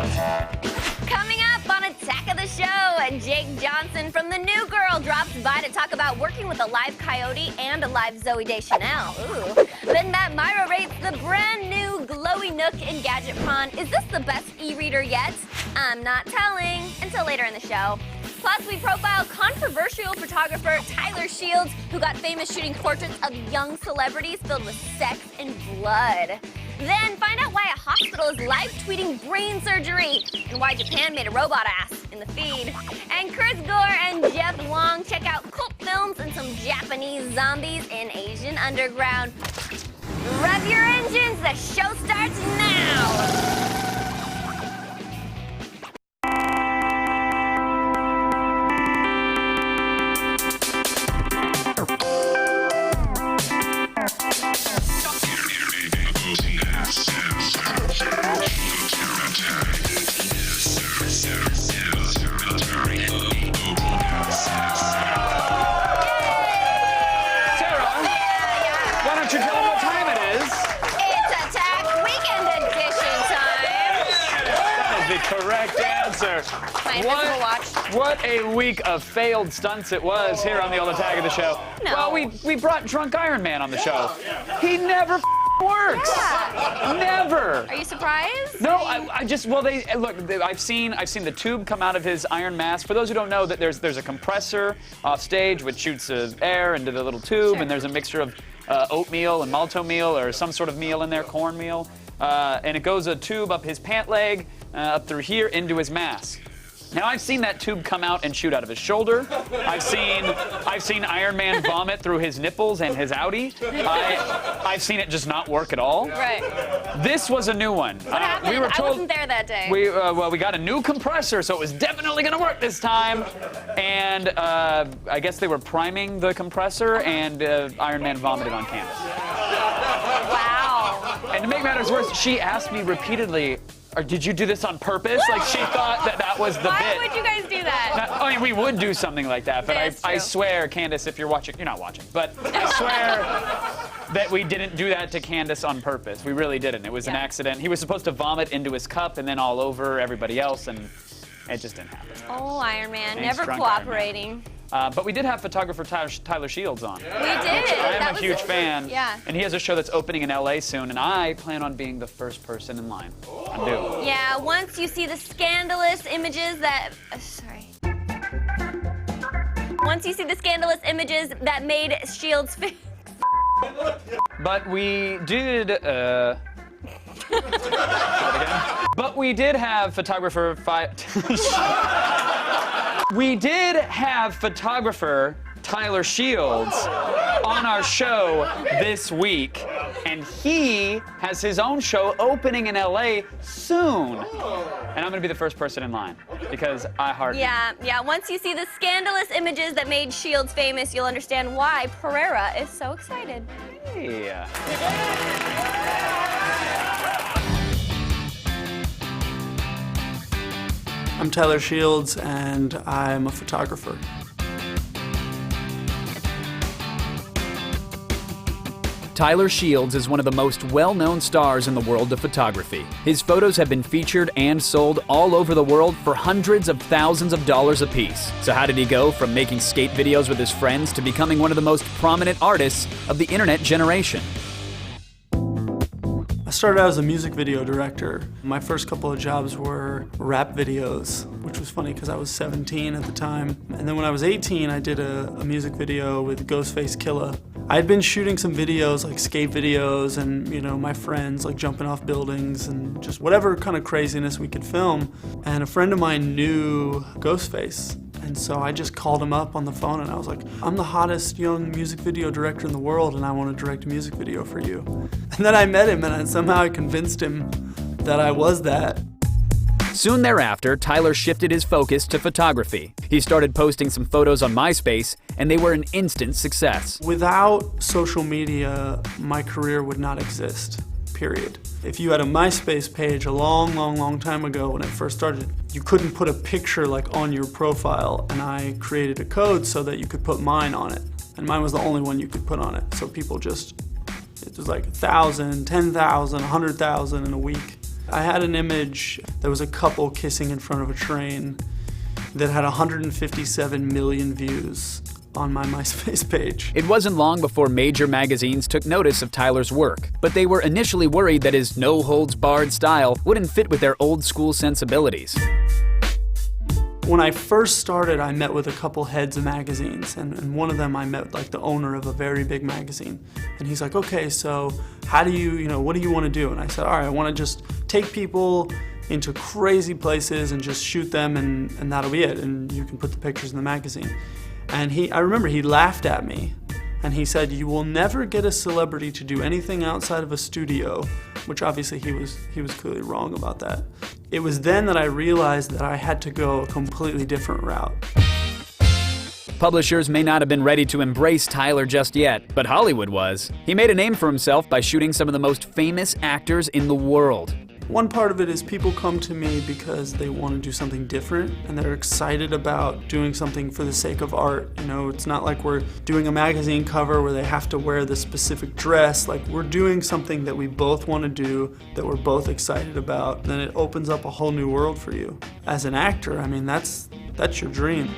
Coming up on Attack of the Show, Jake Johnson from The New Girl drops by to talk about working with a live Coyote and a live Zooey Deschanel. Ooh. Then Matt Myra rates the brand new glowy Nook in Gadget Pron. Is this the best e-reader yet? I'm not telling. Until later in the show. Plus, we profile controversial photographer Tyler Shields, who got famous shooting portraits of young celebrities filled with sex and blood. Then find out why a hospital is live tweeting brain surgery and why Japan made a robot ass in the feed. And Chris Gore and Jeff Wong check out cult films and some Japanese zombies in Asian underground. Rev your engines, the show starts now! Correct answer. What a week of failed stunts it was here on the old Attack of the Show. No. Well, we brought Drunk Iron Man on the show. He never works. Yeah. Never. Are you surprised? No, I just, well, I've seen the tube come out of his iron mask. For those who don't know, that there's a compressor off stage which shoots air into the little tube, Sure. and there's a mixture of oatmeal and malto meal or some sort of meal in there, cornmeal, and it goes a tube up his pant leg, up through here into his mask. Now, I've seen that tube come out and shoot out of his shoulder. I've seen Iron Man vomit through his nipples and his outie. I've seen it just not work at all. Right. This was a new one. What happened? We were told, I wasn't there that day. We got a new compressor, so it was definitely going to work this time. And I guess they were priming the compressor, and Iron Man vomited on canvas. Wow. And to make matters worse, she asked me repeatedly, did you do this on purpose? Like, she thought that was the bit. Why would you guys do that? I mean, we would do something like that, but I swear, Candace, if you're watching, you're not watching, but I swear that we didn't do that to Candace on purpose. We really didn't. It was an accident. He was supposed to vomit into his cup and then all over everybody else, and it just didn't happen. Oh, Iron Man, Thanks, never Drunk cooperating. Iron Man. But we did have photographer Tyler Shields on. We did. I am a huge fan. Yeah. And he has a show that's opening in LA soon, and I plan on being the first person in line. I'm due. Yeah, once you see the scandalous images that... Once you see the scandalous images that made Shields... But we did... But we did have photographer... We did have photographer Tyler Shields on our show this week, and he has his own show opening in LA soon. And I'm gonna be the first person in line because I heart him. Yeah, once you see the scandalous images that made Shields famous, you'll understand why Pereira is so excited. Yeah. I'm Tyler Shields, and I'm a photographer. Tyler Shields is one of the most well-known stars in the world of photography. His photos have been featured and sold all over the world for hundreds of thousands of dollars apiece. So how did he go from making skate videos with his friends to becoming one of the most prominent artists of the internet generation? I started out as a music video director. My first couple of jobs were rap videos, which was funny because I was 17 at the time. And then when I was 18, I did a music video with Ghostface Killah. I'd been shooting some videos, like skate videos, and my friends, like jumping off buildings and just whatever kind of craziness we could film. And a friend of mine knew Ghostface. And so I just called him up on the phone and I was like, I'm the hottest young music video director in the world and I want to direct a music video for you. And then I met him and somehow I convinced him that I was that. Soon thereafter, Tyler shifted his focus to photography. He started posting some photos on MySpace, and they were an instant success. Without social media, my career would not exist, period. If you had a MySpace page a long time ago when it first started, you couldn't put a picture like on your profile, and I created a code so that you could put mine on it. And mine was the only one you could put on it. So people it was like 1,000, 10,000, 100,000 in a week. I had an image that was a couple kissing in front of a train that had 157 million views on my MySpace page. It wasn't long before major magazines took notice of Tyler's work, but they were initially worried that his no-holds-barred style wouldn't fit with their old-school sensibilities. When I first started, I met with a couple heads of magazines, and one of them I met like the owner of a very big magazine. And he's like, okay, so how do you what do you want to do? And I said, all right, I want to just take people into crazy places and just shoot them, and that'll be it, and you can put the pictures in the magazine. And I remember he laughed at me, and he said, you will never get a celebrity to do anything outside of a studio, which obviously he was clearly wrong about that. It was then that I realized that I had to go a completely different route. Publishers may not have been ready to embrace Tyler just yet, but Hollywood was. He made a name for himself by shooting some of the most famous actors in the world. One part of it is people come to me because they want to do something different and they're excited about doing something for the sake of art. It's not like we're doing a magazine cover where they have to wear this specific dress. Like, we're doing something that we both want to do, that we're both excited about. Then it opens up a whole new world for you. As an actor, I mean, that's your dream.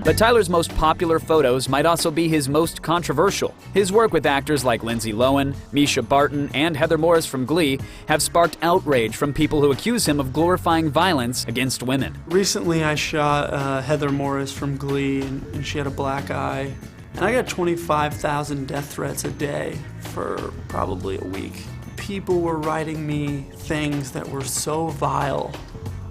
But Tyler's most popular photos might also be his most controversial. His work with actors like Lindsay Lohan, Misha Barton, and Heather Morris from Glee have sparked outrage from people who accuse him of glorifying violence against women. Recently I shot Heather Morris from Glee, and she had a black eye. And I got 25,000 death threats a day for probably a week. People were writing me things that were so vile.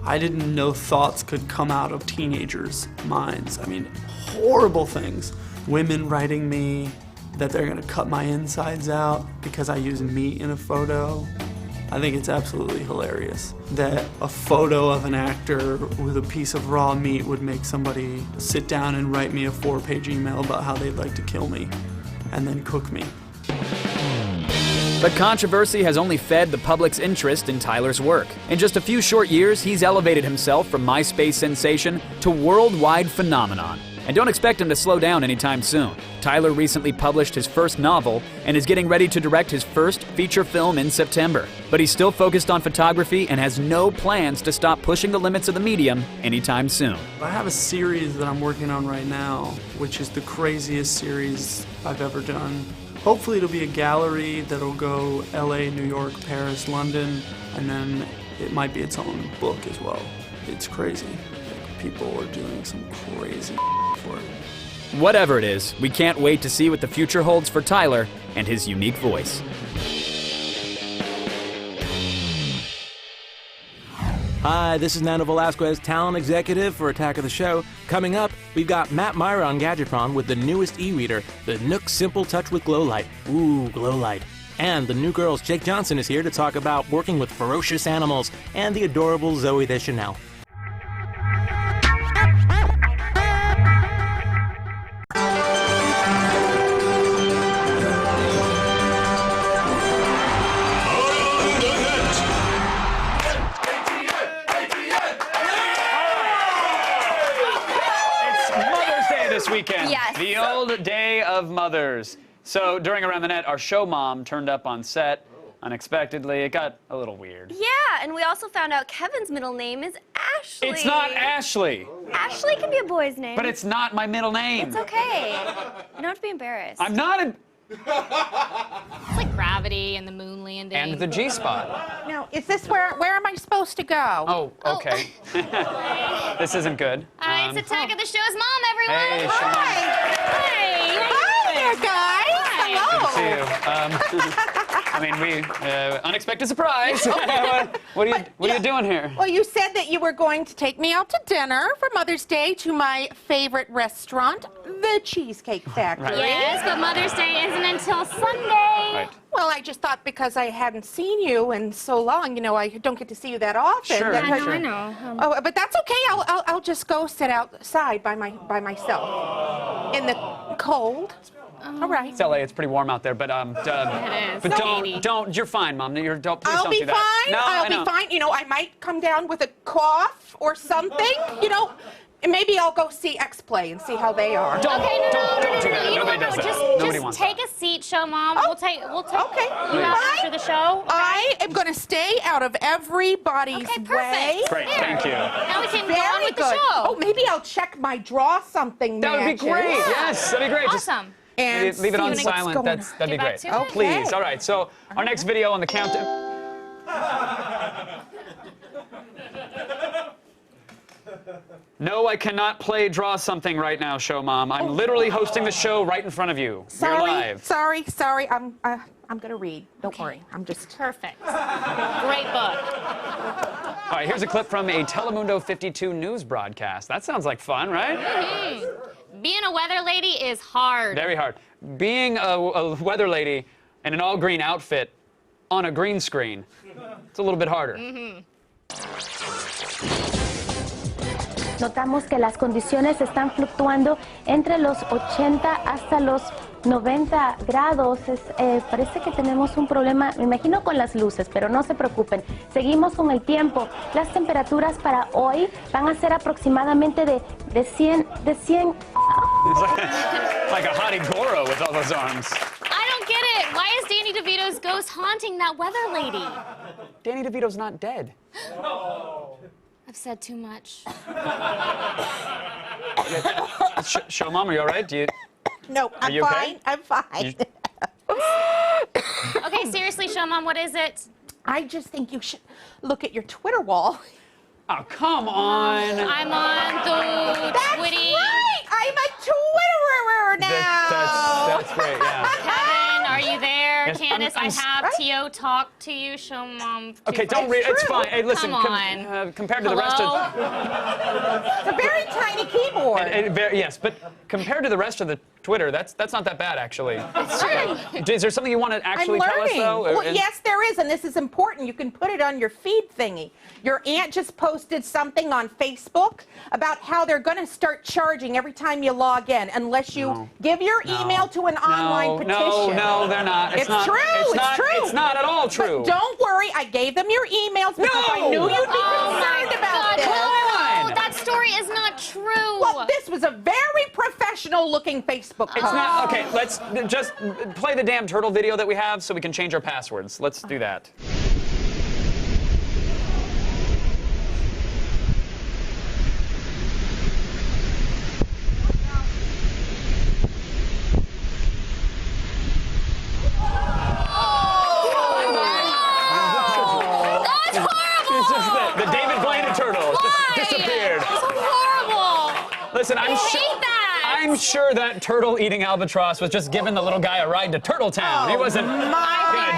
I didn't know thoughts could come out of teenagers' minds. I mean, horrible things. Women writing me that they're gonna cut my insides out because I use meat in a photo. I think it's absolutely hilarious that a photo of an actor with a piece of raw meat would make somebody sit down and write me a 4-page email about how they'd like to kill me and then cook me. But controversy has only fed the public's interest in Tyler's work. In just a few short years, he's elevated himself from MySpace sensation to worldwide phenomenon. And don't expect him to slow down anytime soon. Tyler recently published his first novel and is getting ready to direct his first feature film in September. But he's still focused on photography and has no plans to stop pushing the limits of the medium anytime soon. I have a series that I'm working on right now, which is the craziest series I've ever done. Hopefully it'll be a gallery that'll go LA, New York, Paris, London, and then it might be its own book as well. It's crazy. Like, people are doing some crazy for it. Whatever it is, we can't wait to see what the future holds for Tyler and his unique voice. Hi, this is Nando Velasquez, talent executive for Attack of the Show. Coming up, we've got Matt Myra on Gadgetron with the newest e-reader, the Nook Simple Touch with Glow Light. Ooh, Glow Light. And the new girls, Jake Johnson is here to talk about working with ferocious animals and the adorable Zooey Deschanel. This weekend. Yes. The old day of mothers. So during Around the Net, our show mom turned up on set unexpectedly. It got a little weird. Yeah, and we also found out Kevin's middle name is Ashley. It's not Ashley. Ashley can be a boy's name. But it's not my middle name. It's okay. You don't have to be embarrassed. I'm not a... It's like gravity and the moon landing. And the G-spot. Now, is this where am I supposed to go? Oh, okay. This isn't good. It's Attack of the Show's mom, everyone. Hey, Hi. Hi. Hi there, guys. Good to see you. I mean, unexpected surprise. What are you doing here? Well, you said that you were going to take me out to dinner for Mother's Day to my favorite restaurant, the Cheesecake Factory. Right. Yes, but Mother's Day isn't until Sunday. Right. Well, I just thought because I hadn't seen you in so long, I don't get to see you that often. Sure, that sure. I know. Oh, but that's okay. I'll just go sit outside by myself in the cold. All right. It's LA. It's pretty warm out there, but It is. but No. don't. You're fine, Mom. Please I'll don't be do that. fine. No, I'll I know. be fine. I might come down with a cough or something. And maybe I'll go see X-Play and see how they are. Don't Okay, do that. You know Nobody what? does that. Just Nobody wants take that. a seat, show mom. We'll take Okay. you out after the show. Okay? I I'm going to stay out of everybody's Okay, perfect. way. Great, Here. thank you. Now we can go on Very with the good. show. Oh, maybe I'll check my draw something That would be matches. great. Yes, that'd be great. Just Awesome. And leave it see on what's silent. going That'd be Get back great. to it. Please. Okay. All right. So our next video on the countdown. No, I cannot play Draw Something right now, Show Mom. I'm literally hosting the show right in front of you. You're live. Sorry. I'm gonna read. Don't worry. I'm just. Perfect. Great book. All right, here's a clip from a Telemundo 52 news broadcast. That sounds like fun, right? Being a weather lady is hard. Very hard. Being a weather lady in an all-green outfit on a green screen, it's a little bit harder. Notamos que las condiciones están fluctuando entre los 80 hasta los 90 grados. Parece que tenemos un problema, me imagino, con las luces, pero no se preocupen. Seguimos con el tiempo. Las temperaturas para hoy van a ser aproximadamente de 100. It's like a hottie Goro with all those arms. I don't get it. Why is Danny DeVito's ghost haunting that weather lady? Danny DeVito's not dead. I've said too much. Show Mom, are you all right? No, I'm you okay? fine. I'm fine. Okay, seriously, Show Mom, what is it? I just think you should look at your Twitter wall. Oh, come on. I'm on the Twitty. Right. I'm a Twitterer now. That's great, yeah. Kevin, are you there? Yes, Candace, I'm I have right. T.O. talk to you. Show Mom. Okay, don't read. It's true. fine. Hey, listen. Come on. Compared to the rest of, It's a very tiny keyboard. yes, but compared to the rest of the Twitter, that's not that bad actually. It's true. Is there something you want to actually I'm tell us learning. though? Well, yes, there is, and this is important. You can put it on your feed thingy. Your aunt just posted something on Facebook about how they're going to start charging every time you log in unless you give your email to an online petition. No, they're not. It's not, true. It's true. It's not at all true. But don't worry, I gave them your emails because I knew you'd be concerned about this. No, that story is not true. Well, this was a very professional-looking Facebook post. It's not. Okay, let's just play the damn turtle video that we have so we can change our passwords. Let's do that. That's horrible. It's just the David Blaine turtle Why? just disappeared. It's horrible. Listen, I hate that. I'm sure that turtle-eating albatross was just giving the little guy a ride to Turtletown. He wasn't gonna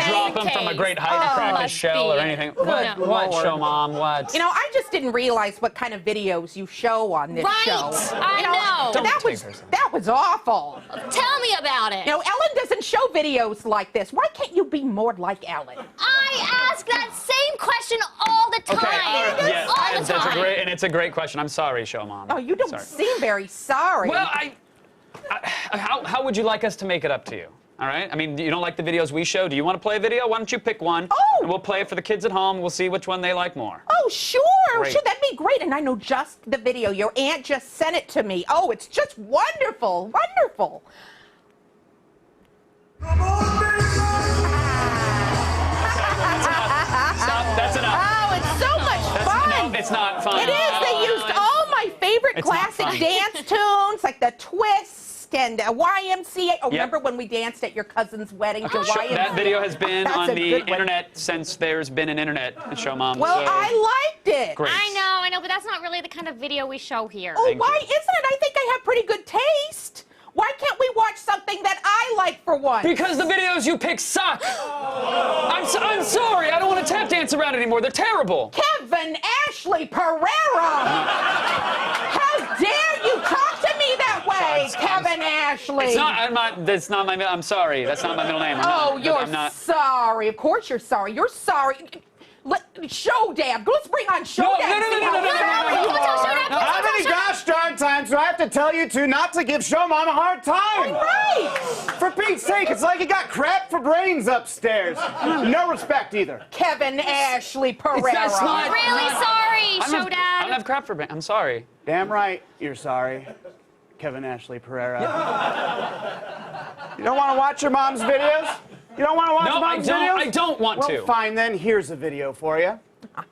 drop him from a great height and crack his must shell or be. anything. No. What, Show Mom? What? You know, I just didn't realize what kind of videos you show on this Right. show. I know. Don't That take was her so- that was awful. Tell me about it. You know, Ellen doesn't show videos like this. Why can't you be more like Ellen? I ask that same question all the time. Okay, all right, yes, all the that's time. it's a great question. I'm sorry, Show Mom. Oh, you don't Sorry. seem very sorry. Well, how would you like us to make it up to you? All right? I mean, you don't like the videos we show. Do you want to play a video? Why don't you pick one? Oh! And we'll play it for the kids at home. We'll see which one they like more. Oh, sure, Great. sure, that'd be great. And I know just the video. Your aunt just sent it to me. Oh, it's just wonderful, wonderful. Stop. That's enough. Oh, it's so much fun. No, it's not fun. It is. They used all my favorite It's not classic fun. dance tunes, like the Twist and YMCA. Oh, Yep. remember when we danced at your cousin's wedding to Sure, YMCA? that video has been That's on a the good one. internet since there's been an internet, Show Mom. Well, so I liked it. great. I know, but that's not really the kind of video we show here. Oh, Thank why you. isn't it? I think I have pretty good taste. Why can't we watch something that I like for once? Because the videos you pick suck. I'm sorry. I don't want to tap dance around anymore. They're terrible. Kevin Ashley Pereira! How dare you talk to me that way, Kevin Ashley? It's not. I'm not. That's not my. I'm sorry. That's not my middle name. Oh, you're I'm not. sorry. Of course you're sorry. You're sorry. Show Dab. Let's bring on Show No, Dab. no, no, See no, how no, no, no, sorry no, you no, no, are. Show Dab, please How many gosh darn times do I have to tell you two not to give Show Mom a hard time? Right. For Pete's sake, it's like you got crap for brains upstairs. No respect either. Kevin Ashley Pereira. That's not- I'm really sorry, I don't Show have- I Dad. don't have crap for. I'm sorry. Damn right, you're sorry. Kevin Ashley Pereira. You don't want to watch your mom's videos? You don't want to watch No, Mom's I videos? don't. I don't want well, to. Fine then. Here's a video for you. That's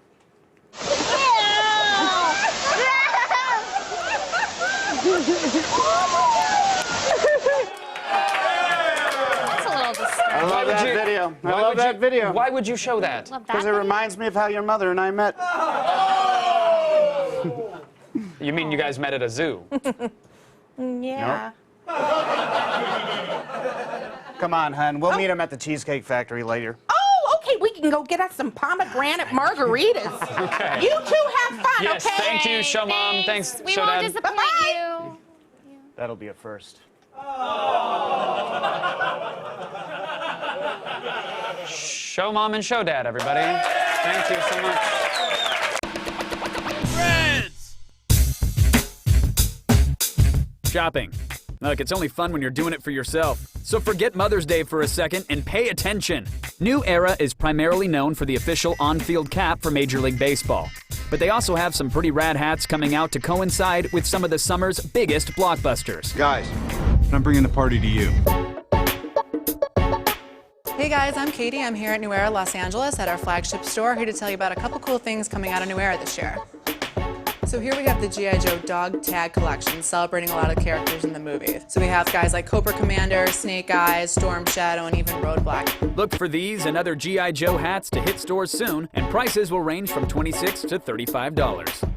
a little disturbing. I love that video. I love that video. Why would you show that? Love that Because it video? reminds me of how your mother and I met. You mean you guys met at a zoo? Yeah. Come on, hun. We'll meet him at the Cheesecake Factory later. Oh, okay. We can go get us some pomegranate margaritas. Okay. You two have fun, Yes, okay? thank you, Show Mom. Thanks, We Show won't Dad. disappoint Bye-bye. you. That'll be a first. Show Mom and Show Dad, everybody. Thank you so much. Shopping. Look, it's only fun when you're doing it for yourself. So forget Mother's Day for a second and pay attention. New Era is primarily known for the official on-field cap for Major League Baseball. But they also have some pretty rad hats coming out to coincide with some of the summer's biggest blockbusters. Guys, I'm bringing the party to you. Hey guys, I'm Katie. I'm here at New Era, Los Angeles at our flagship store, here to tell you about a couple cool things coming out of New Era this year. So here we have the G.I. Joe Dog Tag Collection, celebrating a lot of the characters in the movie. So we have guys like Cobra Commander, Snake Eyes, Storm Shadow, and even Roadblock. Look for these and other G.I. Joe hats to hit stores soon, and prices will range from $26 to $35.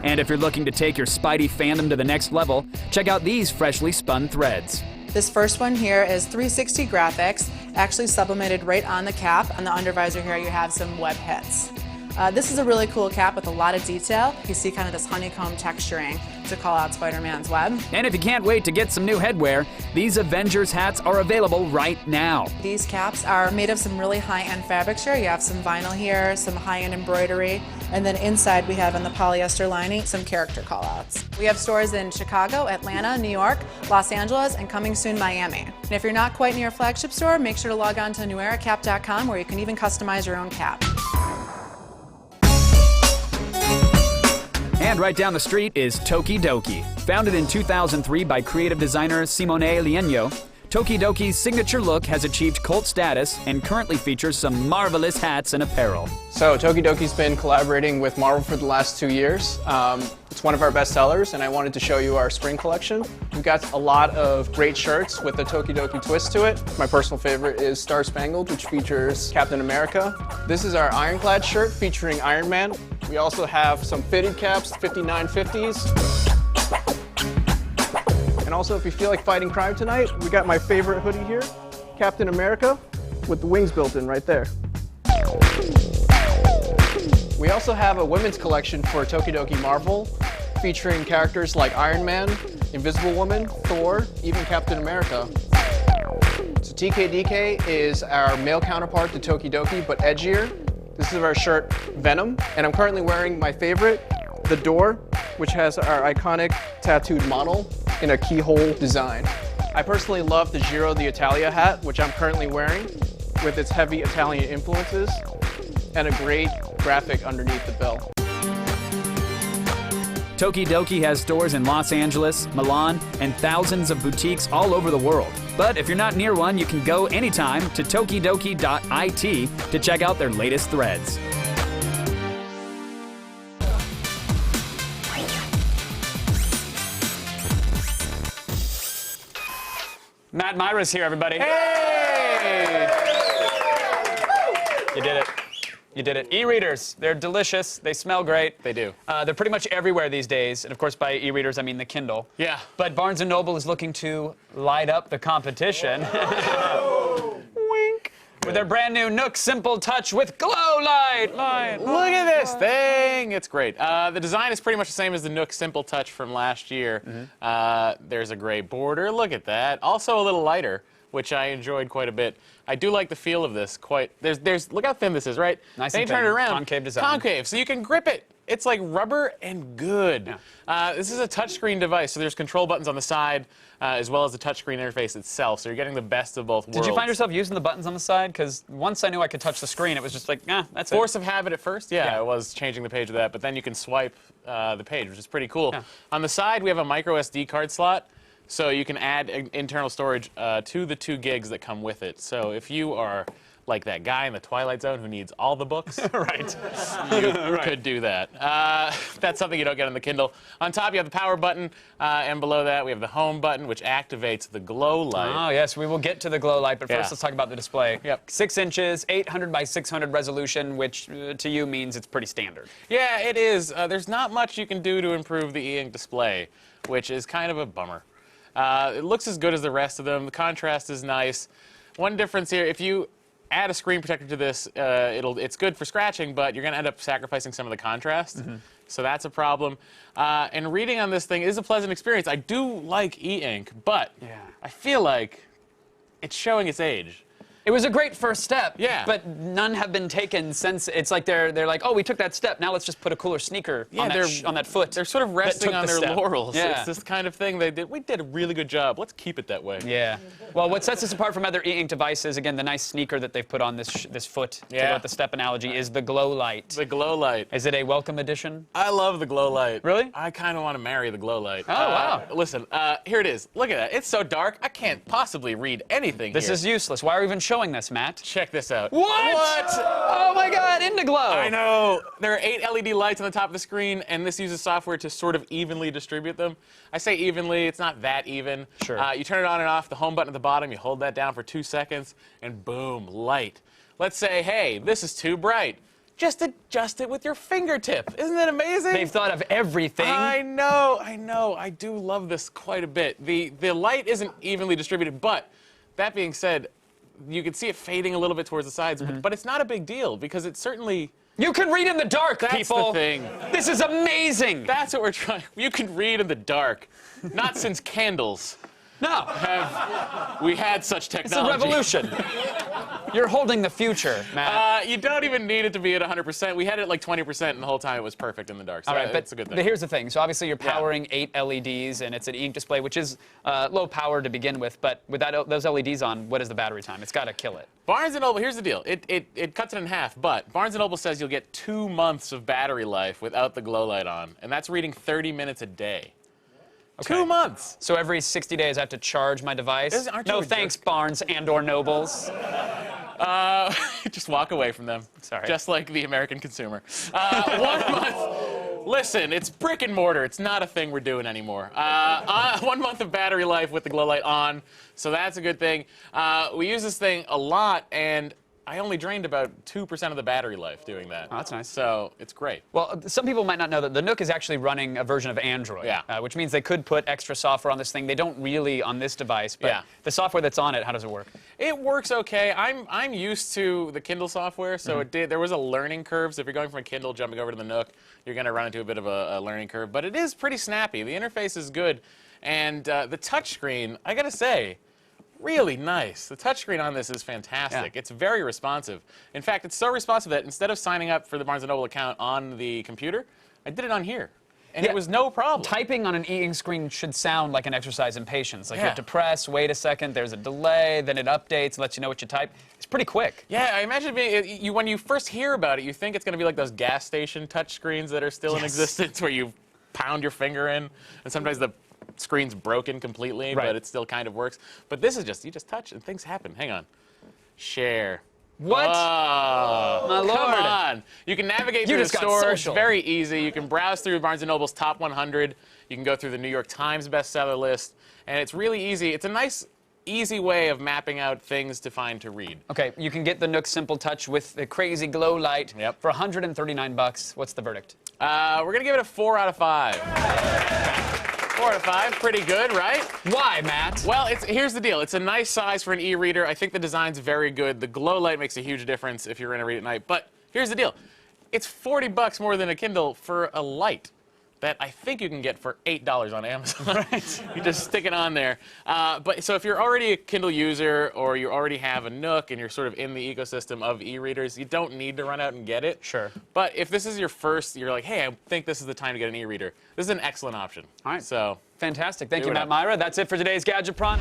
And if you're looking to take your Spidey fandom to the next level, check out these freshly spun threads. This first one here is 360 graphics, actually supplemented right on the cap. On the undervisor here, you have some web hits. This is a really cool cap with a lot of detail. You see kind of this honeycomb texturing to call out Spider-Man's web. And if you can't wait to get some new headwear, these Avengers hats are available right now. These caps are made of some really high-end fabrics here. You have some vinyl here, some high-end embroidery, and then inside we have in the polyester lining some character callouts. We have stores in Chicago, Atlanta, New York, Los Angeles, and coming soon Miami. And if you're not quite near a flagship store, make sure to log on to neweracap.com where you can even customize your own cap. And right down the street is Toki Doki. Founded in 2003 by creative designer Simone Lienyo, Toki Doki's signature look has achieved cult status and currently features some marvelous hats and apparel. So Toki Doki's been collaborating with Marvel for the last 2 years. It's one of our best sellers, and I wanted to show you our spring collection. We've got a lot of great shirts with a Toki Doki twist to it. My personal favorite is Star Spangled, which features Captain America. This is our Ironclad shirt featuring Iron Man. We also have some fitted caps, 5950s. And also, if you feel like fighting crime tonight, we got my favorite hoodie here, Captain America, with the wings built in right there. We also have a women's collection for Toki Doki Marvel, featuring characters like Iron Man, Invisible Woman, Thor, even Captain America. So TKDK is our male counterpart to Toki Doki, but edgier. This is our shirt, Venom, and I'm currently wearing my favorite, The Door, which has our iconic tattooed model in a keyhole design. I personally love the Giro d'Italia hat, which I'm currently wearing, with its heavy Italian influences, and a great graphic underneath the bill. Toki Doki has stores in Los Angeles, Milan, and thousands of boutiques all over the world. But if you're not near one, you can go anytime to tokidoki.it to check out their latest threads. Matt Myra's here, everybody. Hey! You did it. You did it. E-readers, they're delicious. They smell great. They do. They're pretty much everywhere these days. And of course, by e-readers, I mean the Kindle. Yeah. But Barnes & Noble is looking to light up the competition. Wink. With their brand new Nook Simple Touch with Glow Light. Look at this thing. It's great. The design is pretty much the same as the Nook Simple Touch from last year. There's a gray border. Look at that. Also a little lighter, which I enjoyed quite a bit. I do like the feel of this quite. Look how thin this is, right? Nice then and you turn thin. it around. Concave design. Concave, so you can grip it. It's like rubber and good. Yeah. This is a touchscreen device, so there's control buttons on the side, as well as the touchscreen interface itself. So you're getting the best of both worlds. Did you find yourself using the buttons on the side? Because once I knew I could touch the screen, it was just like, that's Force of habit at first, yeah, Yeah. I was changing the page with that, but then you can swipe the page, which is pretty cool. Yeah. On the side, we have a micro SD card slot. So you can add internal storage to the 2 gigs that come with it. So if you are like that guy in the Twilight Zone who needs all the books, Right. you could do that. That's something you don't get on the Kindle. On top, you have the power button, and below that, we have the home button, which activates the glow light. Oh, yes, we will get to the glow light, but first Yeah. let's talk about the display. Yep. 6 inches, 800 by 600 resolution, which to you means it's pretty standard. Yeah, it is. There's not much you can do to improve the e-ink display, which is kind of a bummer. It looks as good as the rest of them. The contrast is nice. One difference here, if you add a screen protector to this, it's good for scratching, but you're going to end up sacrificing some of the contrast. So that's a problem. And reading on this thing is a pleasant experience. I do like e-ink, but I feel like it's showing its age. It was a great first step, Yeah. but none have been taken since. It's like they're like, oh, we took that step. Now let's just put a cooler sneaker on that foot. They're sort of resting on their laurels. Yeah. It's this kind of thing they did. We did a really good job. Let's keep it that way. Yeah. Well, what sets us apart from other e-ink devices, again, the nice sneaker that they've put on this foot, to go with the step analogy, is the glow light. The glow light. Is it a welcome addition? I love the glow light. Really? I kind of want to marry the glow light. Oh, wow. Listen, here it is. Look at that. It's so dark, I can't possibly read anything This here. is useless. Why are we even showing this, Matt? Check this out. What? Oh my God, Indiglow. I know. There are 8 LED lights on the top of the screen, and this uses software to sort of evenly distribute them. I say evenly, it's not that even. Sure. You turn it on and off, the home button at the bottom, you hold that down for 2 seconds, and boom, light. Let's say, hey, this is too bright. Just adjust it with your fingertip. Isn't that amazing? They've thought of everything. I know. I do love this quite a bit. The light isn't evenly distributed, but that being said, you can see it fading a little bit towards the sides, but it's not a big deal because it's certainly... You can read in the dark, That's people. the thing. This is amazing. That's what we're trying. You can read in the dark. Not since candles No. have we had such It's a technology. revolution. You're holding the future, Matt. You don't even need it to be at 100%. We had it at like 20%, and the whole time it was perfect in the dark. So All right, that's a good thing. But here's the thing. So obviously you're powering 8 LEDs, and it's an ink display, which is low power to begin with. But with those LEDs on, what is the battery time? It's got to kill it. Barnes & Noble, here's the deal. It cuts it in half, but Barnes & Noble says you'll get 2 months of battery life without the glow light on, and that's reading 30 minutes a day. Okay. 2 months. So every 60 days I have to charge my device? Aren't you No a thanks, jerk? Barnes and/or Nobles. Just walk away from them. Sorry. Just like the American consumer. 1 month. Listen, it's brick and mortar. It's not a thing we're doing anymore. 1 month of battery life with the glow light on, so that's a good thing. We use this thing a lot, and I only drained about 2% of the battery life doing that. Oh, that's nice. So it's great. Well, some people might not know that the Nook is actually running a version of Android, which means they could put extra software on this thing. They don't really on this device, but the software that's on it, how does it work? It works okay. I'm used to the Kindle software, so there was a learning curve. So if you're going from a Kindle jumping over to the Nook, you're going to run into a bit of a learning curve. But it is pretty snappy. The interface is good, and the touchscreen, I got to say, really nice. The touchscreen on this is fantastic. It's very responsive. In fact, it's so responsive that instead of signing up for the Barnes & Noble account on the computer, I did it on here. And it was no problem. Typing on an e-ink screen should sound like an exercise in patience. Like you have to press, wait a second, there's a delay, then it updates, lets you know what you type. It's pretty quick. Yeah, I imagine when you first hear about it, you think it's going to be like those gas station touchscreens that are still in existence where you pound your finger in, and sometimes the screen's broken completely, but it still kind of works. But this is just, you just touch and things happen. Hang on. Share. What? Oh, my lord. Come on. You can navigate through the just got store. social. It's very easy. You can browse through Barnes & Noble's top 100. You can go through the New York Times bestseller list. And it's really easy. It's a nice, easy way of mapping out things to find to read. Okay, you can get the Nook Simple Touch with the crazy glow light for $139. What's the verdict? We're going to give it a 4 out of 5. 4 out of 5, pretty good, right? Why, Matt? Well, here's the deal. It's a nice size for an e-reader. I think the design's very good. The glow light makes a huge difference if you're going to read at night. But here's the deal. It's $40 more than a Kindle for a light that I think you can get for $8 on Amazon. You just stick it on there. So if you're already a Kindle user or you already have a Nook and you're sort of in the ecosystem of e-readers, you don't need to run out and get it. Sure. But if this is your first, you're like, hey, I think this is the time to get an e-reader. This is an excellent option. All right. So fantastic. Thank you, it Matt up. Myra. That's it for today's Gadgetron.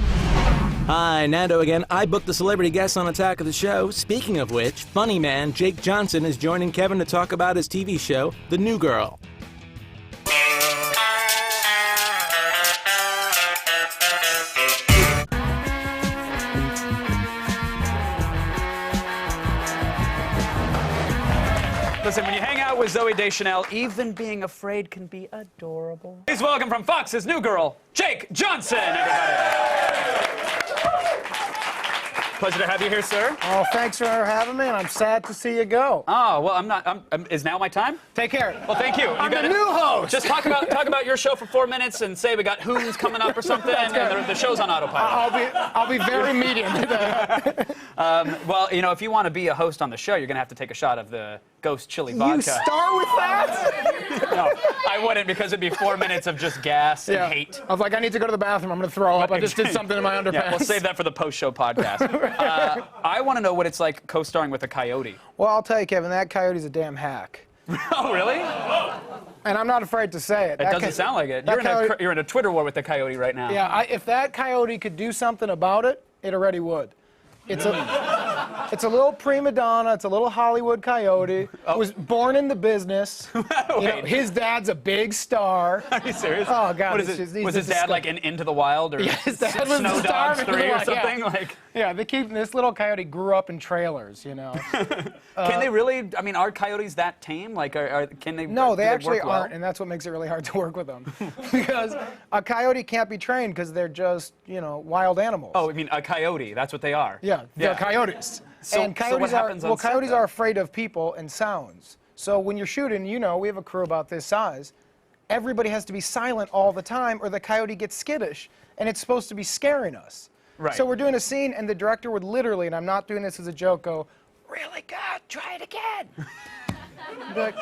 Hi, Nando again. I booked the celebrity guest on Attack of the Show. Speaking of which, funny man Jake Johnson is joining Kevin to talk about his TV show, The New Girl. Listen, when you hang out with Zooey Deschanel, even being afraid can be adorable. Please welcome from Fox's new girl, Jake Johnson, everybody. Pleasure to have you here, sir. Oh, thanks for having me, and I'm sad to see you go. Oh, well, is now my time? Take care. Well, thank you. I'm the new host. Just talk about your show for 4 minutes and say we got Hoons coming up or something, and the show's on autopilot. I'll be very medium. Well, you know, if you want to be a host on the show, you're going to have to take a shot of the Ghost Chili Vodka. You start with that? No, I wouldn't, because it'd be 4 minutes of just gas and hate. I was like, I need to go to the bathroom. I'm going to throw up. I just did something in my underpants. Yeah, we'll save that for the post-show podcast. I want to know what it's like co-starring with a coyote. Well, I'll tell you, Kevin, that coyote's a damn hack. Oh, really? And I'm not afraid to say it. It doesn't sound like it. You're in a Twitter war with the coyote right now. Yeah, if that coyote could do something about it, it already would. It's a little prima donna. It's a little Hollywood coyote. Was born in the business. You know, his dad's a big star. Are you serious? Oh God! What is it? Was his dad like in Into the Wild or his dad was Snow the star Dogs 3 or something? Yeah, they keep this little coyote grew up in trailers. You know. Can they really? I mean, are coyotes that tame? Like, can they? No, they actually work well? aren't, and that's what makes it really hard to work with them. Because a coyote can't be trained because they're just, you know, wild animals. Oh, I mean, a coyote. That's what they are. Yeah, they're coyotes. And coyotes coyotes are afraid of people and sounds. So when you're shooting, you know, we have a crew about this size. Everybody has to be silent all the time, or the coyote gets skittish, and it's supposed to be scaring us. Right. So we're doing a scene, and the director would literally, and I'm not doing this as a joke, go, "Really good, try it again." Like,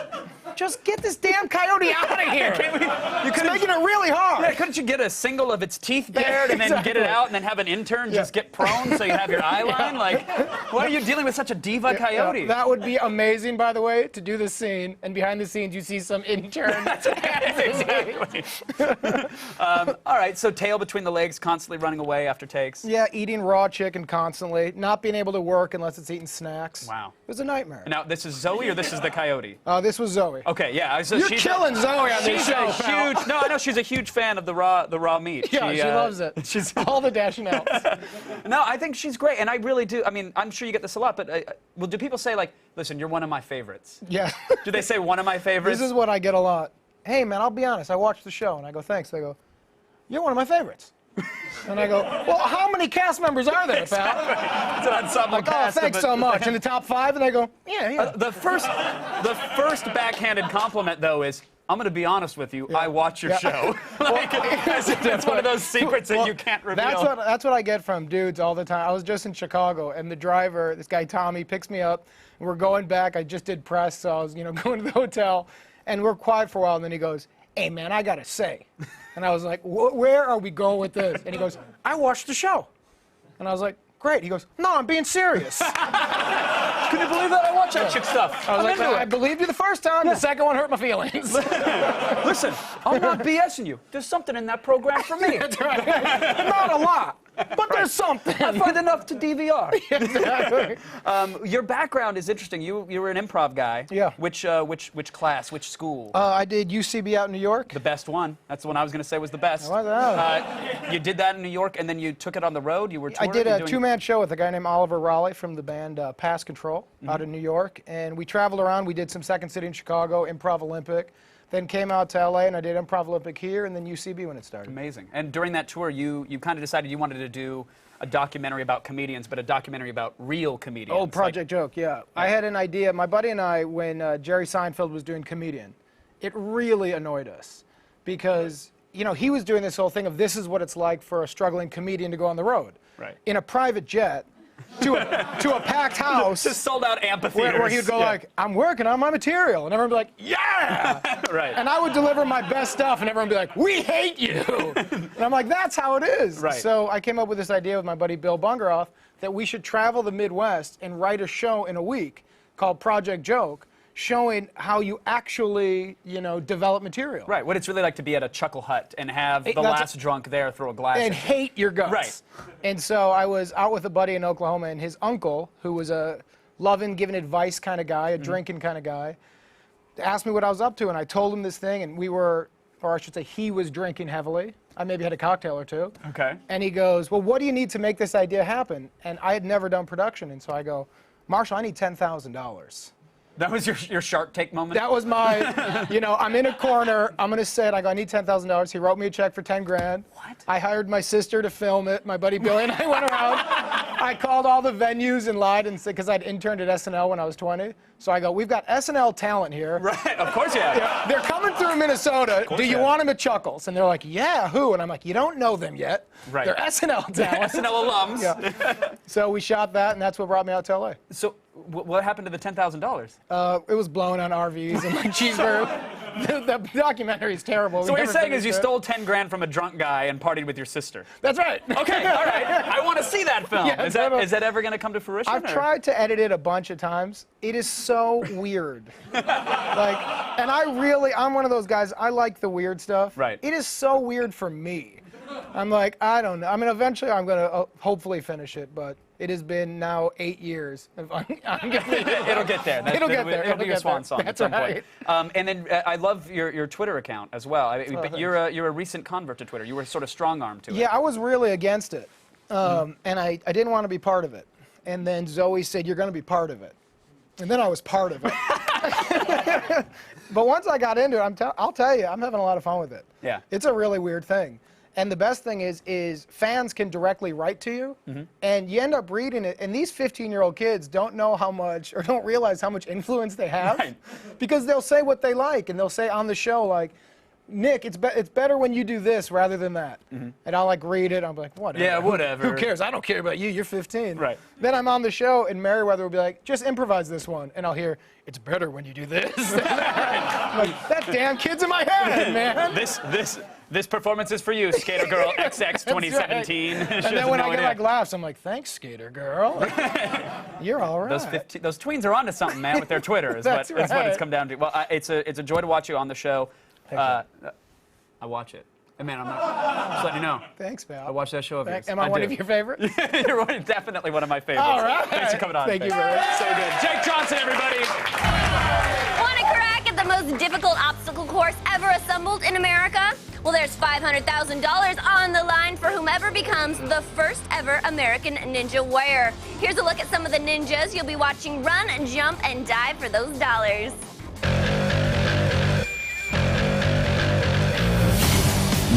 just get this damn coyote out of here. You're making it really hard. Yeah, couldn't you get a single of its teeth bared and then get it out and then have an intern just get prone so you have your eye line? Like, why are you dealing with such a diva coyote? That would be amazing, by the way, to do this scene, and behind the scenes you see some intern. Exactly. All right, so tail between the legs, constantly running away after takes. Yeah, eating raw chicken constantly, not being able to work unless it's eating snacks. Wow. It was a nightmare. Now, this is Zoe or this is the coyote? This was Zoe. Okay, yeah. So You're killing Zoe on this show, pal. No, I know she's a huge fan of the raw meat. Yeah, she loves it. She's all the Deschanels. No, I think she's great, and I really do. I mean, I'm sure you get this a lot, but well, do people say like, "Listen, you're one of my favorites"? Yeah. Do they say one of my favorites? This is what I get a lot. Hey, man, I'll be honest. I watched the show, and I go, "Thanks." They go, "You're one of my favorites." And I go, "Well, how many cast members are there, pal?" It's an ensemble cast. Oh, thanks so much. In the top 5, and they go, "Yeah." The first backhanded compliment though is, I'm going to be honest with you. I watch your show. Like, it's one of those secrets that you can't reveal. That's what I get from dudes all the time. I was just in Chicago, and the driver, this guy Tommy, picks me up, and we're going back. I just did press, so I was, going to the hotel, and we're quiet for a while, and then he goes, "Hey, man, I gotta say," and I was like, "Where are we going with this?" And he goes, "I watched the show," and I was like, "Great." He goes, "No, I'm being serious." Can you believe that? I watch that chick stuff. I was like, I believed you the first time. The second one hurt my feelings. Listen, I'm not BSing you. There's something in that program for me. That's right. Not a lot, but there's something. I find enough to DVR. Exactly. Your background is interesting. You were an improv guy. Yeah. Which class? Which school? I did UCB out in New York. The best one. That's the one I was going to say was the best. You did that in New York, and then you took it on the road. You were touring. I did a two-man show with a guy named Oliver Raleigh from the band Pass Control out in New York, and we traveled around. We did some Second City in Chicago, Improv Olympic, then came out to LA, and I did Improv Olympic here, and then UCB when it started. Amazing. And during that tour, you kind of decided you wanted to do a documentary about comedians, but a documentary about real comedians. Oh, Project Joke, yeah. I had an idea. My buddy and I, when Jerry Seinfeld was doing Comedian, it really annoyed us because, he was doing this whole thing of this is what it's like for a struggling comedian to go on the road. Right. In a private jet. To a packed house. Just sold out amphitheaters. Where he would go like, "I'm working on my material." And everyone would be like, "Yeah!" Right. And I would deliver my best stuff, and everyone would be like, "We hate you!" And I'm like, that's how it is. Right. So I came up with this idea with my buddy Bill Bungeroth that we should travel the Midwest and write a show in a week called Project Joke, showing how you actually, develop material. Right, what it's really like to be at a Chuckle Hut and have the last drunk there throw a glass and at you. hate your guts. Right. And so I was out with a buddy in Oklahoma, and his uncle, who was a loving, giving advice kind of guy, a drinking kind of guy, asked me what I was up to, and I told him this thing, and we were, or I should say he was drinking heavily. I maybe had a cocktail or two. Okay. And he goes, "Well, what do you need to make this idea happen?" And I had never done production, and so I go, "Marshall, I need $10,000. That was your Shark Tank moment? That was my, you know, I'm in a corner, I'm gonna sit, I go, I need $10,000. He wrote me a check for 10 grand. What? I hired my sister to film it. My buddy Billy and I went around. I called all the venues and lied and said, because I'd interned at SNL when I was 20. So I go, we've got SNL talent here. Right, of course you have. Yeah, they're coming through Minnesota. Do you want them at Chuckles? And they're like, yeah, who? And I'm like, you don't know them yet. Right. They're SNL talent. SNL alums. Yeah. So we shot that, and that's what brought me out to LA. So what happened to the $10,000? It was blown on RVs and like cheeseburger. The documentary is terrible. So what you're saying is you stole 10 grand from a drunk guy and partied with your sister. That's right. Okay, all right. I want to see that film. Yeah, is that ever going to come to fruition? I've tried to edit it a bunch of times. It is so weird. And I'm one of those guys, I like the weird stuff. Right. It is so weird for me. I'm like, I don't know. I mean, eventually I'm going to hopefully finish it, but it has been now 8 years. It'll get there. It'll get there. It'll be your swan song That's at some right. point. And then I love your Twitter account as well. But you're a recent convert to Twitter. You were sort of strong-armed to it. Yeah, I was really against it. And I didn't want to be part of it. And then Zoe said, you're going to be part of it. And then I was part of it. But once I got into it, I'll tell you, I'm having a lot of fun with it. Yeah. It's a really weird thing. And the best thing is fans can directly write to you, and you end up reading it, and these 15-year-old kids don't know how much, or don't realize how much influence they have, because they'll say what they like, and they'll say on the show, like, Nick, it's better when you do this rather than that. And I'll like read it, I'm like, whatever. Yeah, whatever. Who cares? I don't care about you, you're 15. Right. Then I'm on the show, and Merriweather will be like, just improvise this one, and I'll hear, it's better when you do this. I'm like, that damn kid's in my head, man. This performance is for you, Skater Girl XX 2017. Right. And then when I get like laughs, I'm like, thanks, Skater Girl. You're all right. Those tweens are onto something, man, with their Twitter. Is what it's come down to. Well, it's a joy to watch you on the show. I watch it. Man, I'm not. Just letting you know. Thanks, pal. I watch that show of yours. Am I one of your favorites? You're definitely one of my favorites. All right. Thanks for coming on. Thank you very much. So good. Jake Johnson, everybody. Want to crack at the most difficult obstacle course ever assembled in America? Well, there's $500,000 on the line for whomever becomes the first ever American Ninja Warrior. Here's a look at some of the ninjas you'll be watching run, jump, and dive for those dollars.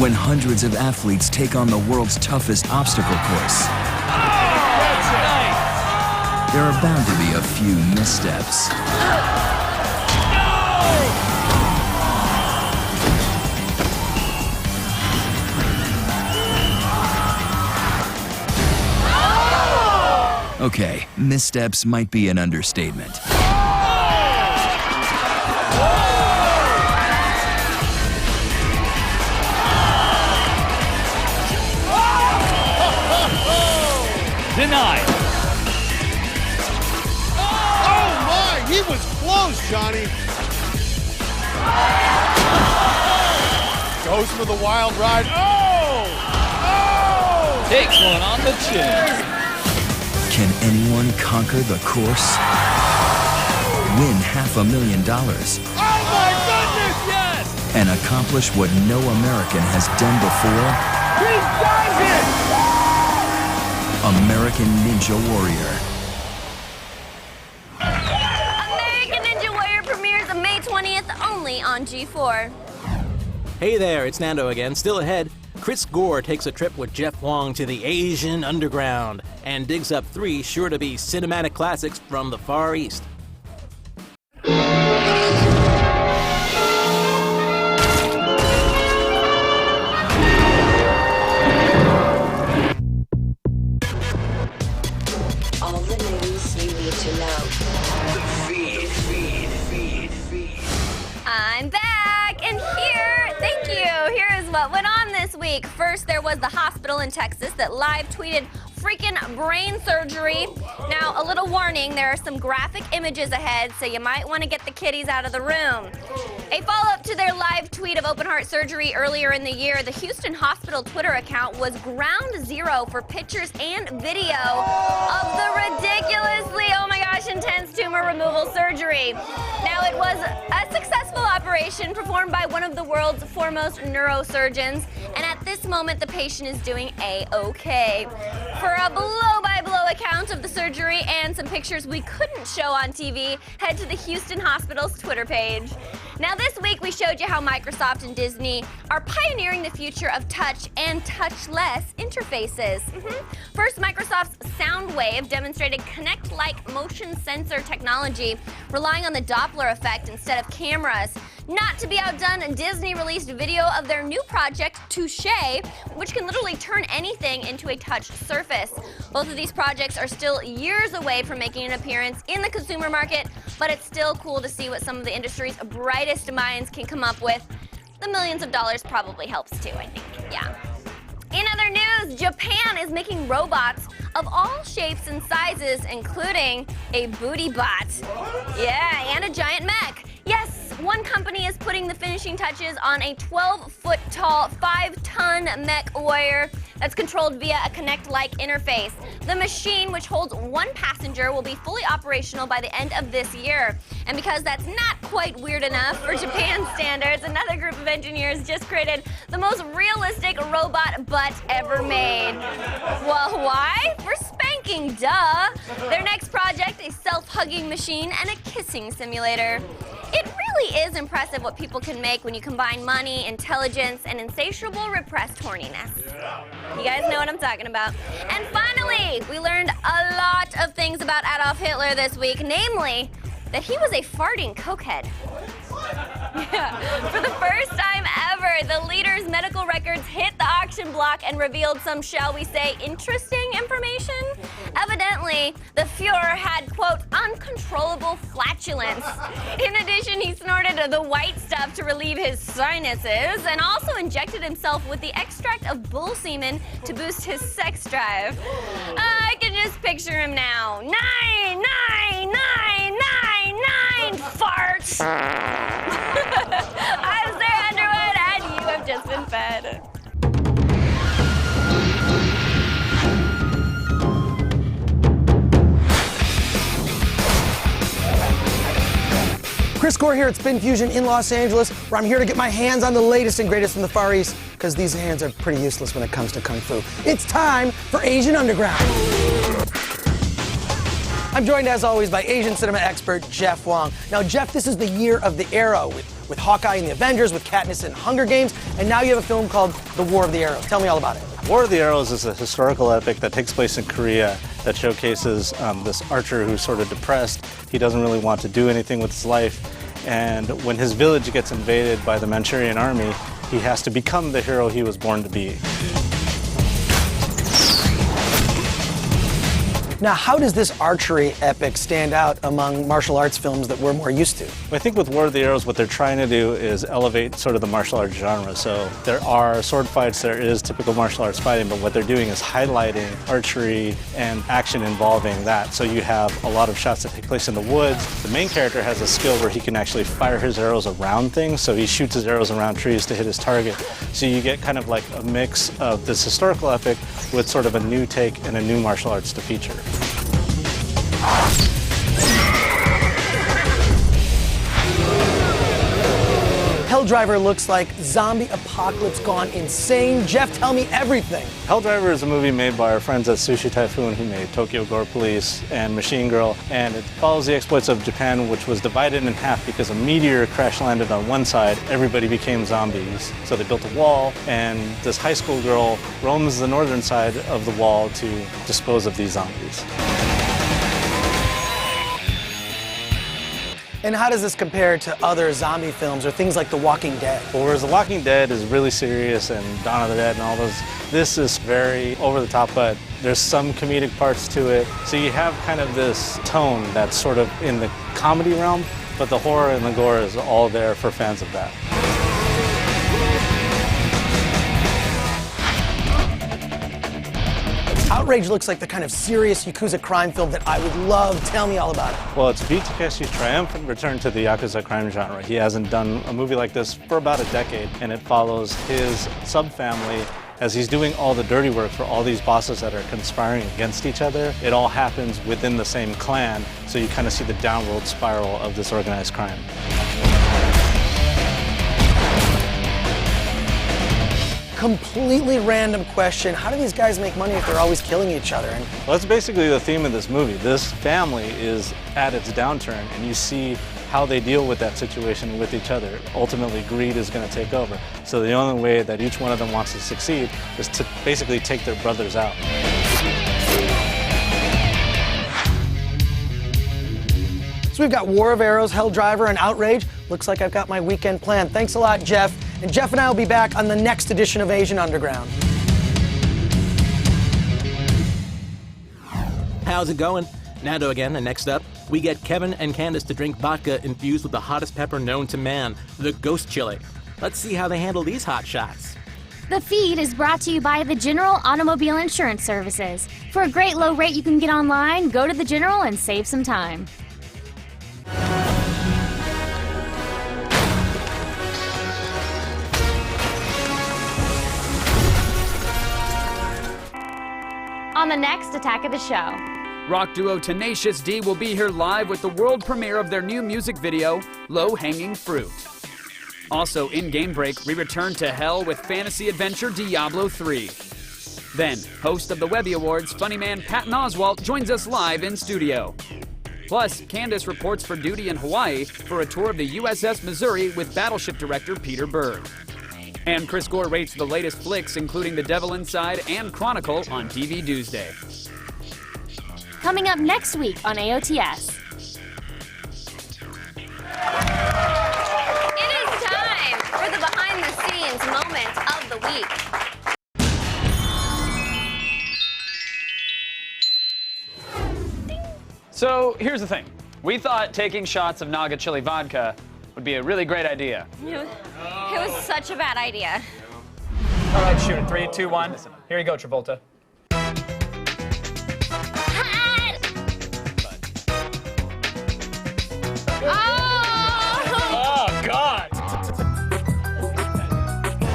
When hundreds of athletes take on the world's toughest obstacle course, there are bound to be a few missteps. Okay, missteps might be an understatement. Denied. Oh my, he was close, Johnny. Goes for the wild ride. Oh! Oh! Takes one on the chin. Can anyone conquer the course? Win $500,000. Oh my goodness, yes! And accomplish what no American has done before? He does it! American Ninja Warrior. American Ninja Warrior premieres on May 20th only on G4. Hey there, it's Nando again. Still ahead, Chris Gore takes a trip with Jeff Wong to the Asian underground and digs up 3 sure-to-be cinematic classics from the Far East. All the news you need to know. I'm back, and here is what went on this week. First, there was the hospital in Texas that live tweeted freaking brain surgery. Now, a little warning, there are some graphic images ahead, so you might want to get the kiddies out of the room. A follow-up to their live tweet of open heart surgery earlier in the year, the Houston Hospital Twitter account was ground zero for pictures and video of the ridiculously, oh my gosh, intense tumor removal surgery. Now, it was a successful operation performed by one of the world's foremost neurosurgeons, and at this moment, the patient is doing A-OK. For a blow-by-blow account of the surgery and some pictures we couldn't show on TV, head to the Houston Hospital's Twitter page. Now this week we showed you how Microsoft and Disney are pioneering the future of touch and touchless interfaces. First, Microsoft's Soundwave demonstrated Kinect-like motion sensor technology, relying on the Doppler effect instead of cameras. Not to be outdone, Disney released video of their new project, Touche, which can literally turn anything into a touch surface. Both of these projects are still years away from making an appearance in the consumer market, but it's still cool to see what some of the industry's brightest minds can come up with. The millions of dollars probably helps too, I think. Yeah. In other news, Japan is making robots of all shapes and sizes, including a booty bot. Yeah, and a giant mech. Yes, one company is putting the finishing touches on a 12-foot-tall, 5-ton mech warrior that's controlled via a Kinect-like interface. The machine, which holds 1 passenger, will be fully operational by the end of this year. And because that's not quite weird enough for Japan standards, another group of engineers just created the most realistic robot butt ever made. Well, why? For spanking, duh! Their next project, a self-hugging machine and a kissing simulator. It really is impressive what people can make when you combine money, intelligence, and insatiable repressed horniness. You guys know what I'm talking about. And finally, we learned a lot of things about Adolf Hitler this week, namely that he was a farting cokehead. Yeah. For the first time ever, the leader's medical records hit the auction block and revealed some, shall we say, interesting information. Evidently, the Fuhrer had, quote, uncontrollable flatulence. In addition, he snorted the white stuff to relieve his sinuses and also injected himself with the extract of bull semen to boost his sex drive. I can just picture him now. 9, 9, 9, 9, 9 farts. I'm Sarah Underwood, and you have just been fed. Chris Gore here at Spin Fusion in Los Angeles, where I'm here to get my hands on the latest and greatest from the Far East, because these hands are pretty useless when it comes to Kung Fu. It's time for Asian Underground. I'm joined, as always, by Asian cinema expert Jeff Wong. Now, Jeff, this is the year of the arrow, with Hawkeye and the Avengers, with Katniss and Hunger Games, and now you have a film called The War of the Arrows. Tell me all about it. War of the Arrows is a historical epic that takes place in Korea that showcases this archer who's sort of depressed. He doesn't really want to do anything with his life, and when his village gets invaded by the Manchurian army, he has to become the hero he was born to be. Now, how does this archery epic stand out among martial arts films that we're more used to? I think with War of the Arrows, what they're trying to do is elevate sort of the martial arts genre. So there are sword fights, there is typical martial arts fighting, but what they're doing is highlighting archery and action involving that. So you have a lot of shots that take place in the woods. The main character has a skill where he can actually fire his arrows around things, so he shoots his arrows around trees to hit his target. So you get kind of like a mix of this historical epic with sort of a new take and a new martial arts to feature. Helldriver looks like zombie apocalypse gone insane. Jeff, tell me everything. Helldriver is a movie made by our friends at Sushi Typhoon, who made Tokyo Gore Police and Machine Girl, and it follows the exploits of Japan, which was divided in half because a meteor crash landed on one side. Everybody became zombies. So they built a wall, and this high school girl roams the northern side of the wall to dispose of these zombies. And how does this compare to other zombie films or things like The Walking Dead? Well, whereas The Walking Dead is really serious and Dawn of the Dead and all those, this is very over the top, but there's some comedic parts to it. So you have kind of this tone that's sort of in the comedy realm, but the horror and the gore is all there for fans of that. Outrage looks like the kind of serious Yakuza crime film that I would love. Tell me all about it. Well, it's Beat Takeshi's triumphant return to the Yakuza crime genre. He hasn't done a movie like this for about a decade, and it follows his subfamily as he's doing all the dirty work for all these bosses that are conspiring against each other. It all happens within the same clan, so you kind of see the downward spiral of this organized crime. completely random question. How do these guys make money if they're always killing each other? And Well, that's basically the theme of this movie. This family is at its downturn, and you see how they deal with that situation with each other. Ultimately, greed is going to take over. So the only way that each one of them wants to succeed is to basically take their brothers out. so we've got War of Arrows, Hell Driver, and Outrage. Looks like I've got my weekend planned. Thanks a lot, Jeff. And Jeff and I will be back on the next edition of Asian Underground. How's it going? Nando again, and next up, we get Kevin and Candace to drink vodka infused with the hottest pepper known to man, the ghost chili. Let's see how they handle these hot shots. The feed is brought to you by the General Automobile Insurance Services. For a great low rate you can get online, go to the General and save some time. On the next Attack of the Show. Rock duo Tenacious D will be here live with the world premiere of their new music video, Low Hanging Fruit. Also, in Game Break, we return to hell with fantasy adventure Diablo 3. Then, host of the Webby Awards, funny man Patton Oswalt joins us live in studio. Plus, Candace reports for duty in Hawaii for a tour of the USS Missouri with Battleship director Peter Berg. And Chris Gore rates the latest flicks, including The Devil Inside and Chronicle, on TV Tuesday. Coming up next week on AOTS. It is time for the behind-the-scenes moment of the week. So here's the thing. We thought taking shots of Naga chili vodka would be a really great idea. It was such a bad idea. All right, shoot it. 3, 2, 1. Here you go, Travolta. Oh, God!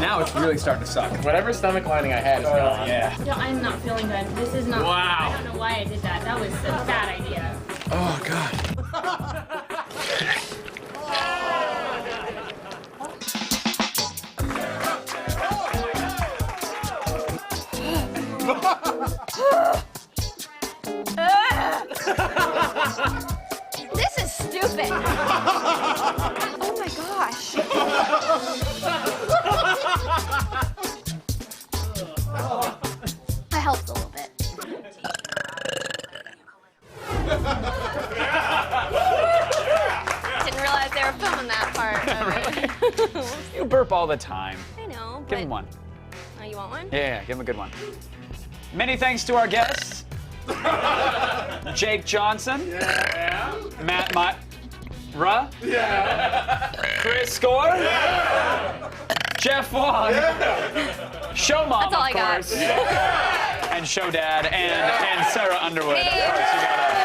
Now it's really starting to suck. Whatever stomach lining I had is gone. Yeah. No, I'm not feeling good. This is not. Wow. I don't know why I did that. That was a bad idea. Oh, God. This is stupid. Oh my gosh. That helps a little bit. Didn't realize they were filming that part of it. You burp all the time. I know, Give but... him one. Oh, you want one? Yeah, give him a good one. Many thanks to our guests. Jake Johnson. Yeah. Matt Myra. Yeah. Chris Score. Yeah. Jeff Wong. Yeah. Show Mom, That's all of I got. course. And Show Dad and Sarah Underwood. Of course, you got